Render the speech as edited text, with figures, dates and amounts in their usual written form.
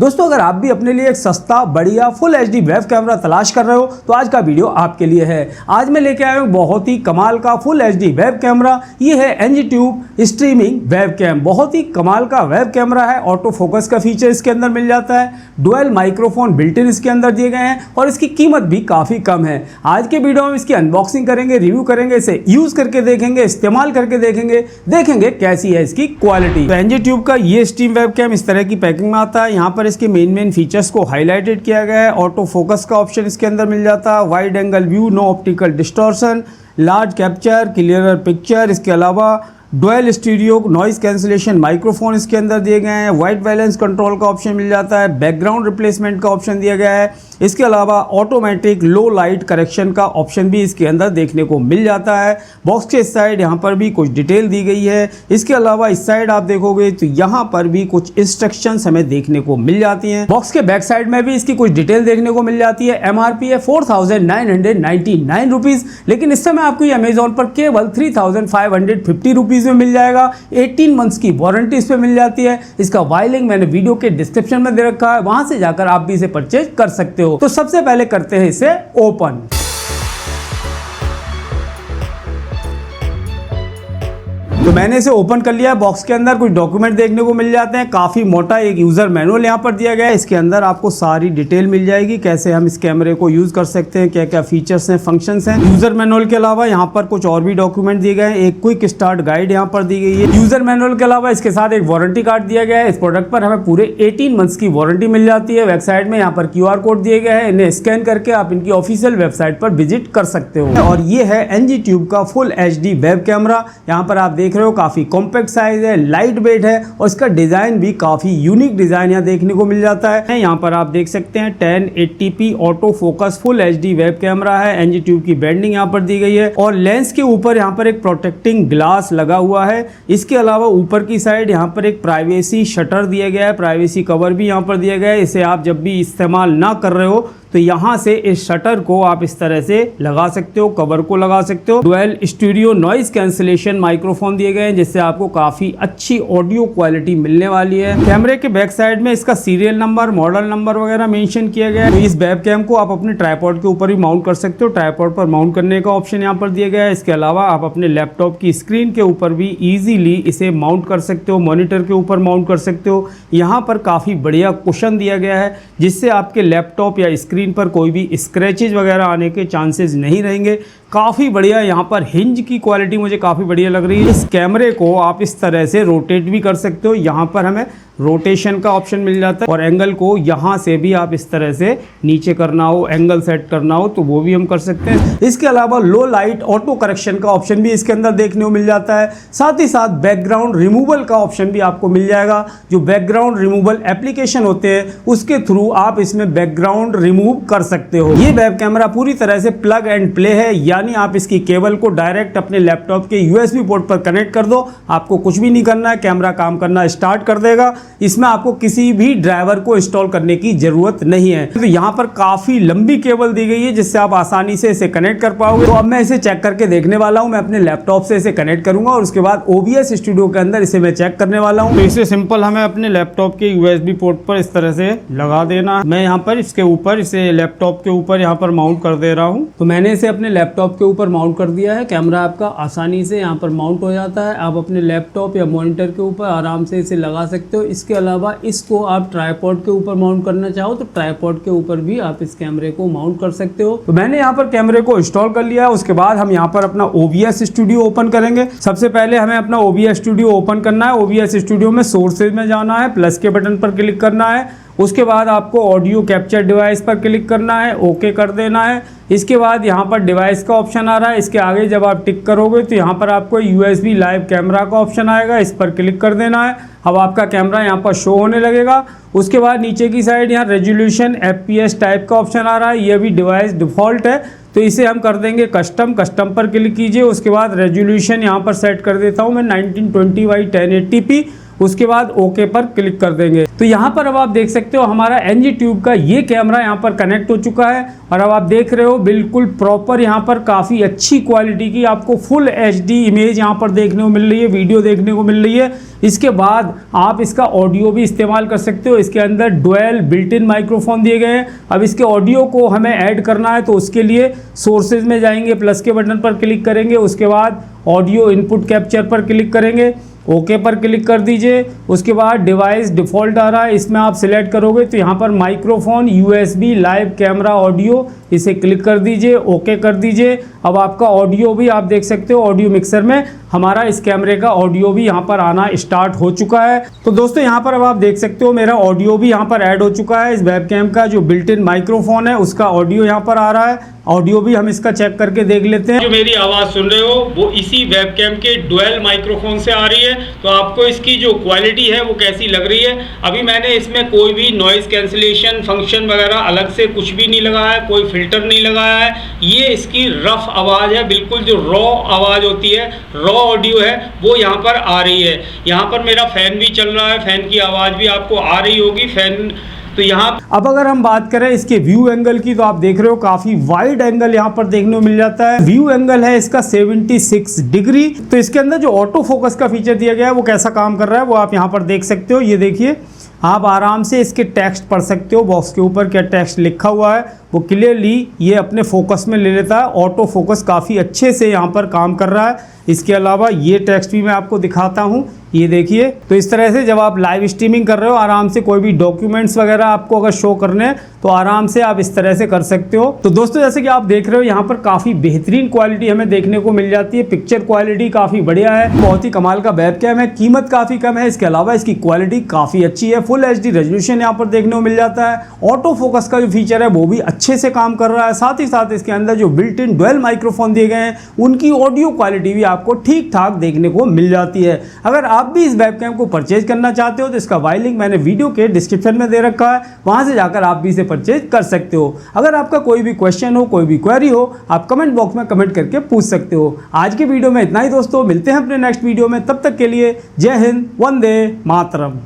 दोस्तों अगर आप भी अपने लिए एक सस्ता बढ़िया फुल एचडी वेब कैमरा तलाश कर रहे हो तो आज का वीडियो आपके लिए है। आज मैं लेके आया हूँ बहुत ही कमाल का फुल एचडी वेब कैमरा। ये है एनजीट्यूब स्ट्रीमिंग वेब कैम। बहुत ही कमाल का वेब कैमरा है। ऑटो फोकस का फीचर इसके अंदर मिल जाता है। डुअल माइक्रोफोन बिल्ट इन इसके अंदर दिए गए हैं और इसकी कीमत भी काफ़ी कम है। आज के वीडियो में इसकी अनबॉक्सिंग करेंगे, रिव्यू करेंगे, इसे यूज़ करके देखेंगे, इस्तेमाल करके देखेंगे कैसी है इसकी क्वालिटी। तो एनजीट्यूब का ये स्ट्रीम वेब कैम इस तरह की पैकिंग में आता है। यहाँ पर इसके मेन फीचर्स को हाईलाइटेड किया गया है। ऑटो फोकस का ऑप्शन इसके अंदर मिल जाता है, wide angle view, no optical distortion, large capture, clearer picture. इसके अलावा dual stereo noise cancellation microphone इसके अंदर दिए गए हैं। वाइट बैलेंस कंट्रोल का ऑप्शन मिल जाता है। बैकग्राउंड रिप्लेसमेंट का ऑप्शन दिया गया है। इसके अलावा ऑटोमेटिक लो लाइट करेक्शन का ऑप्शन भी इसके अंदर देखने को मिल जाता है। बॉक्स के इस साइड यहाँ पर भी कुछ डिटेल दी गई है। इसके अलावा इस साइड आप देखोगे तो यहाँ पर भी कुछ इंस्ट्रक्शंस हमें देखने को मिल जाती हैं। बॉक्स के बैक साइड में भी इसकी कुछ डिटेल देखने को मिल जाती है। एमआरपी है 4,999 रुपीज, लेकिन इस समय आपको ये अमेजोन पर केवल 3,550 रुपीज में मिल जाएगा। 18 मंथ्स की वारंटी इस पे मिल जाती है। इसका वाई मैंने वीडियो के डिस्क्रिप्शन में दे रखा है, वहां से जाकर आप भी इसे परचेज कर सकते हो। तो सबसे पहले करते हैं इसे ओपन। तो मैंने इसे ओपन कर लिया है। बॉक्स के अंदर कुछ डॉक्यूमेंट देखने को मिल जाते हैं। काफी मोटा एक यूजर मैनुअल यहाँ पर दिया गया है। इसके अंदर आपको सारी डिटेल मिल जाएगी, कैसे हम इस कैमरे को यूज कर सकते हैं, क्या क्या फीचर्स हैं, फंक्शंस हैं। यूजर मैनुअल के अलावा यहाँ पर कुछ और भी डॉक्यूमेंट दिए गए हैं। एक क्विक स्टार्ट गाइड यहाँ पर दी गई है। यूजर मैनुअल के अलावा इसके साथ एक वारंटी कार्ड दिया गया है। इस प्रोडक्ट पर हमें पूरे 18 मंथ्स की वारंटी मिल जाती है। वेबसाइट में यहाँ पर QR कोड दिए गए हैं, इन्हें स्कैन करके आप इनकी ऑफिशियल वेबसाइट पर विजिट कर सकते हो। और ये है एनजीट्यूब का फुल HD वेब कैमरा। यहाँ पर आप देख रहे हो काफी कॉम्पैक्ट साइज है, लाइट वेट है और इसका डिजाइन भी काफी यूनिक डिजाइन यहाँ देखने को मिल जाता है। यहाँ पर आप देख सकते हैं 1080p auto focus full HD web camera है। एनजीट्यूब की ब्रांडिंग यहाँ पर दी गई है और लेंस के ऊपर यहाँ पर एक प्रोटेक्टिंग ग्लास लगा हुआ है। इसके अलावा ऊपर की साइड यहाँ पर एक प्राइवेसी शटर दिया गया है, प्राइवेसी कवर भी यहाँ पर दिया गया है। इसे आप जब भी इस्तेमाल ना कर रहे हो तो यहाँ से इस शटर को आप इस तरह से लगा सकते हो, कवर को लगा सकते हो। Dual stereo noise cancellation microphone दिए गए हैं, जिससे आपको काफी अच्छी ऑडियो क्वालिटी मिलने वाली है। कैमरे के बैक साइड में इसका सीरियल नंबर, मॉडल नंबर वगैरह मेंशन किया गया है। तो इस वेब कैम को आप अपने ट्राइपॉड के ऊपर भी माउंट कर सकते हो। ट्राइपॉड पर माउंट करने का ऑप्शन यहाँ पर दिया गया है। इसके अलावा आप अपने लैपटॉप की स्क्रीन के ऊपर भी इजीली इसे माउंट कर सकते हो, मॉनिटर के ऊपर माउंट कर सकते हो। यहाँ पर काफी बढ़िया कुशन दिया गया है, जिससे आपके लैपटॉप या स्क्रीन पर कोई भी स्क्रैचेज वगैरह आने के चांसेस नहीं रहेंगे। काफ़ी बढ़िया यहाँ पर हिंज की क्वालिटी मुझे काफ़ी बढ़िया लग रही है। इस कैमरे को आप इस तरह से रोटेट भी कर सकते हो। यहाँ पर हमें रोटेशन का ऑप्शन मिल जाता है और एंगल को यहाँ से भी आप इस तरह से नीचे करना हो, एंगल सेट करना हो तो वो भी हम कर सकते हैं। इसके अलावा लो लाइट ऑटो करेक्शन का ऑप्शन भी इसके अंदर देखने को मिल जाता है। साथ ही साथ बैकग्राउंड रिमूवल का ऑप्शन भी आपको मिल जाएगा। जो बैकग्राउंड रिमूवल एप्लीकेशन होते हैं उसके थ्रू आप इसमें बैकग्राउंड रिमूव कर सकते हो। ये वेब कैमरा पूरी तरह से प्लग एंड प्ले है, यानी आप इसकी केबल को डायरेक्ट अपने लैपटॉप के USB पोर्ट पर कनेक्ट कर दो, आपको कुछ भी नहीं करना है, कैमरा काम करना स्टार्ट कर देगा। इसमें आपको किसी भी ड्राइवर को इंस्टॉल करने की जरूरत नहीं है। तो यहाँ पर काफी लंबी केबल दी गई है, जिससे आप आसानी से इसे कनेक्ट कर पाओगे। तो अब मैं इसे चेक करके देखने वाला हूँ। मैं अपने लैपटॉप से इसे कनेक्ट करूंगा और उसके बाद OBS स्टूडियो के अंदर इसे मैं चेक करने वाला हूँ। तो इसे सिंपल हमें अपने लैपटॉप के USB पोर्ट पर इस तरह से लगा देना। मैं यहाँ पर इसके ऊपर इसे लैपटॉप के ऊपर यहाँ पर माउंट कर दे रहा हूँ। तो मैंने इसे अपने लैपटॉप के ऊपर माउंट कर दिया है। कैमरा आपका आसानी से यहाँ पर माउंट हो जाता है। आप अपने लैपटॉप या मॉनिटर के ऊपर आराम से इसे लगा सकते हो। इसके अलावा इसको आप ट्राइपॉड के ऊपर माउंट करना चाहो तो ट्राइपॉड के ऊपर भी आप इस कैमरे को माउंट कर सकते हो। तो मैंने यहाँ पर कैमरे को इंस्टॉल कर लिया है। उसके बाद हम यहाँ पर अपना OBS स्टूडियो ओपन करेंगे। सबसे पहले हमें अपना OBS स्टूडियो ओपन करना है। OBS स्टूडियो में सोर्सेज में जाना है, प्लस के बटन पर क्लिक करना है। उसके बाद आपको ऑडियो कैप्चर डिवाइस पर क्लिक करना है, ओके कर देना है। इसके बाद यहाँ पर डिवाइस का ऑप्शन आ रहा है। इसके आगे जब आप टिक करोगे तो यहाँ पर आपको USB लाइव कैमरा का ऑप्शन आएगा, इस पर क्लिक कर देना है। अब आपका कैमरा यहाँ पर शो होने लगेगा। उसके बाद नीचे की साइड यहाँ रेजोल्यूशन FPS टाइप का ऑप्शन आ रहा है। ये भी डिवाइस डिफ़ॉल्ट है, तो इसे हम कर देंगे कस्टम पर क्लिक कीजिए। उसके बाद रेजोल्यूशन यहाँ पर सेट कर देता हूँ मैं 1920 x 1080p। उसके बाद ओके पर क्लिक कर देंगे। तो यहाँ पर अब आप देख सकते हो हमारा NG ट्यूब का ये कैमरा यहाँ पर कनेक्ट हो चुका है और अब आप देख रहे हो बिल्कुल प्रॉपर यहाँ पर काफ़ी अच्छी क्वालिटी की आपको फुल HD इमेज यहाँ पर देखने को मिल रही है, वीडियो देखने को मिल रही है। इसके बाद आप इसका ऑडियो भी इस्तेमाल कर सकते हो। इसके अंदर डुअल बिल्ट इन माइक्रोफोन दिए गए हैं। अब इसके ऑडियो को हमें ऐड करना है तो उसके लिए सोर्सेज में जाएंगे, प्लस के बटन पर क्लिक करेंगे, उसके बाद ऑडियो इनपुट कैप्चर पर क्लिक करेंगे, ओके पर क्लिक कर दीजिए। उसके बाद डिवाइस डिफ़ॉल्ट आ रहा है, इसमें आप सिलेक्ट करोगे तो यहाँ पर microphone USB live camera audio, इसे क्लिक कर दीजिए, ओके कर दीजिए। अब आपका ऑडियो भी आप देख सकते हो, ऑडियो मिक्सर में हमारा इस कैमरे का ऑडियो भी यहाँ पर आना स्टार्ट हो चुका है। तो दोस्तों यहाँ पर अब आप देख सकते हो मेरा ऑडियो भी यहाँ पर ऐड हो चुका है। इस वेबकैम का जो बिल्ट इन माइक्रोफोन है उसका ऑडियो यहाँ पर आ रहा है। ऑडियो भी हम इसका चेक करके देख लेते हैं। जो मेरी आवाज़ सुन रहे हो वो इसी वेबकैम के डुअल माइक्रोफोन से आ रही है। तो आपको इसकी जो क्वालिटी है वो कैसी लग रही है? अभी मैंने इसमें कोई भी नॉइज़ कैंसिलेशन फंक्शन वगैरह अलग से कुछ भी नहीं लगाया है, कोई फिल्टर नहीं लगाया है। ये इसकी रफ आवाज़ है, बिल्कुल जो रॉ आवाज़ होती है, रॉ ऑडियो है वो यहाँ पर आ रही है। यहाँ पर मेरा फ़ैन भी चल रहा है, फ़ैन की आवाज़ भी आपको आ रही होगी। फ़ैन तो यहाँ अब अगर हम बात करें इसके व्यू एंगल की तो आप देख रहे हो काफी वाइड एंगल यहाँ पर देखने को मिल जाता है। व्यू एंगल है इसका 76 डिग्री। तो इसके अंदर जो ऑटो फोकस का फीचर दिया गया है वो कैसा काम कर रहा है वो आप यहाँ पर देख सकते हो। ये देखिए, आप आराम से इसके टेक्स्ट पढ़ सकते हो, बॉक्स के ऊपर क्या टेक्स्ट लिखा हुआ है वो क्लियरली ये अपने फोकस में ले लेता है। ऑटो फोकस काफ़ी अच्छे से यहाँ पर काम कर रहा है। इसके अलावा ये टेक्स्ट भी मैं आपको दिखाता हूँ, ये देखिए। तो इस तरह से जब आप लाइव स्ट्रीमिंग कर रहे हो आराम से कोई भी डॉक्यूमेंट्स वगैरह आपको अगर शो करने हैं तो आराम से आप इस तरह से कर सकते हो। तो दोस्तों जैसे कि आप देख रहे हो यहाँ पर काफ़ी बेहतरीन क्वालिटी हमें देखने को मिल जाती है। पिक्चर क्वालिटी काफ़ी बढ़िया है, बहुत ही कमाल का वेबकैम है, कीमत काफ़ी कम है। इसके अलावा इसकी क्वालिटी काफ़ी अच्छी है, फुल HD रेजोल्यूशन यहाँ पर देखने को मिल जाता है। ऑटो फोकस का जो फीचर है वो भी अच्छे से काम कर रहा है। साथ ही साथ इसके अंदर जो बिल्ट इन डुअल माइक्रोफोन दिए गए हैं उनकी ऑडियो क्वालिटी भी आपको ठीक ठाक देखने को मिल जाती है। अगर आप भी इस वेबकैम को परचेज करना चाहते हो तो इसका बाय लिंक मैंने वीडियो के डिस्क्रिप्शन में दे रखा है, वहां से जाकर आप भी इसे परचेज कर सकते हो। अगर आपका कोई भी क्वेश्चन हो, कोई भी क्वेरी हो, आप कमेंट बॉक्स में कमेंट करके पूछ सकते हो। आज के वीडियो में इतना ही दोस्तों, मिलते हैं अपने नेक्स्ट वीडियो में। तब तक के लिए जय हिंद, वंदे मातरम।